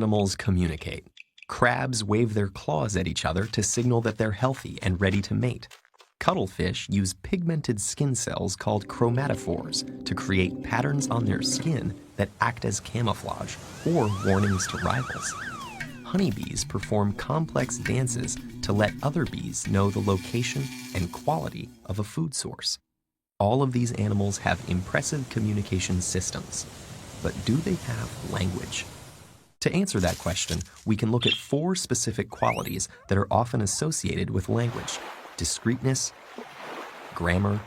animals communicate? Crabs wave their claws at each other to signal that they're healthy and ready to mate. Cuttlefish use pigmented skin cells called chromatophores to create patterns on their skin that act as camouflage or warnings to rivals. Honeybees perform complex dances to let other bees know the location and quality of a food source. All of these animals have impressive communication systems, but do they have language? To answer that question, we can look at 4 specific qualities that are often associated with language: discreteness, grammar,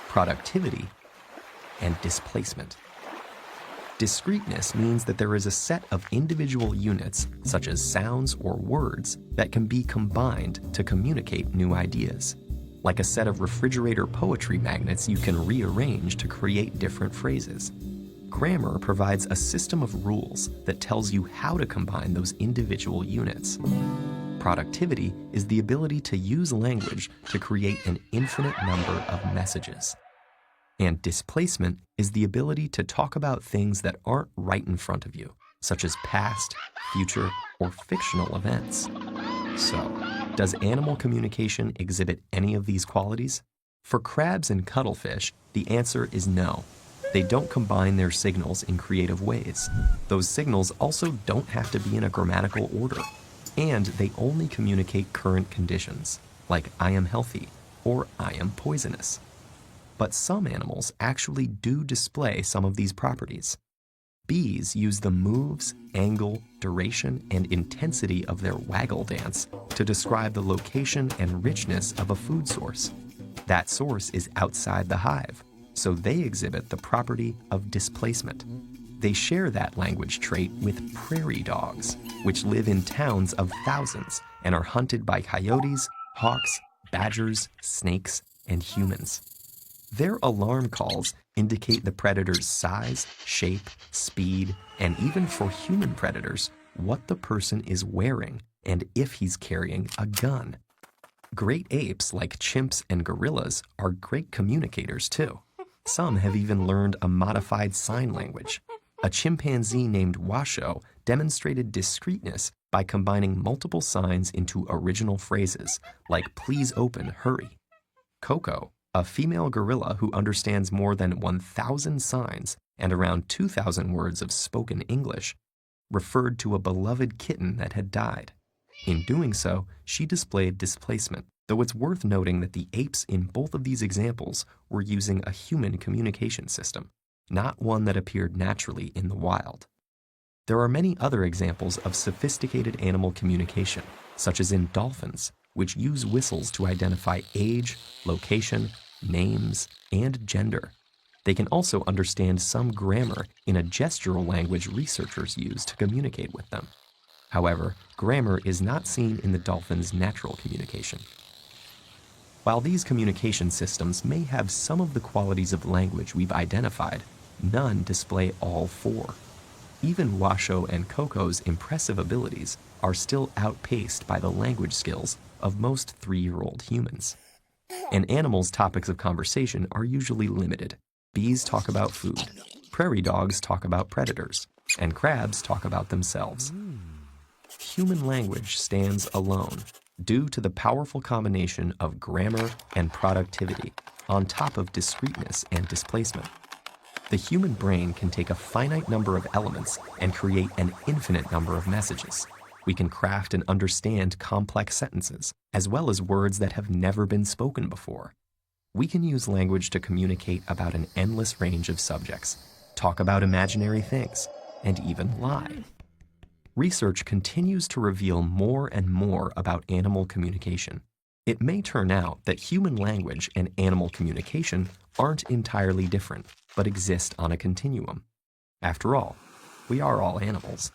productivity, and displacement. Discreteness means that there is a set of individual units, such as sounds or words, that can be combined to communicate new ideas. Like a set of refrigerator poetry magnets you can rearrange to create different phrases. Grammar provides a system of rules that tells you how to combine those individual units. Productivity is the ability to use language to create an infinite number of messages. And displacement is the ability to talk about things that aren't right in front of you, such as past, future, or fictional events. So, does animal communication exhibit any of these qualities? For crabs and cuttlefish, the answer is no. They don't combine their signals in creative ways. Those signals also don't have to be in a grammatical order. And they only communicate current conditions, like I am healthy or I am poisonous. But some animals actually do display some of these properties. Bees use the moves, angle, duration, and intensity of their waggle dance to describe the location and richness of a food source. That source is outside the hive, so they exhibit the property of displacement. They share that language trait with prairie dogs, which live in towns of thousands and are hunted by coyotes, hawks, badgers, snakes, and humans. Their alarm calls indicate the predator's size, shape, speed, and even for human predators, what the person is wearing and if he's carrying a gun. Great apes like chimps and gorillas are great communicators too. Some have even learned a modified sign language. A chimpanzee named Washoe demonstrated discreteness by combining multiple signs into original phrases, like please open, hurry. Coco, a female gorilla who understands more than 1,000 signs and around 2,000 words of spoken English, referred to a beloved kitten that had died. In doing so, she displayed displacement, though it's worth noting that the apes in both of these examples were using a human communication system, not one that appeared naturally in the wild. There are many other examples of sophisticated animal communication, such as in dolphins, which use whistles to identify age, location, names, and gender. They can also understand some grammar in a gestural language researchers use to communicate with them. However, grammar is not seen in the dolphin's natural communication. While these communication systems may have some of the qualities of language we've identified, none display all 4. Even Washoe and Coco's impressive abilities are still outpaced by the language skills of most 3-year-old humans. And animals' topics of conversation are usually limited. Bees talk about food, prairie dogs talk about predators, and crabs talk about themselves. Human language stands alone due to the powerful combination of grammar and productivity on top of discreteness and displacement. The human brain can take a finite number of elements and create an infinite number of messages. We can craft and understand complex sentences, as well as words that have never been spoken before. We can use language to communicate about an endless range of subjects, talk about imaginary things, and even lie. Research continues to reveal more and more about animal communication. It may turn out that human language and animal communication aren't entirely different, but exist on a continuum. After all, we are all animals.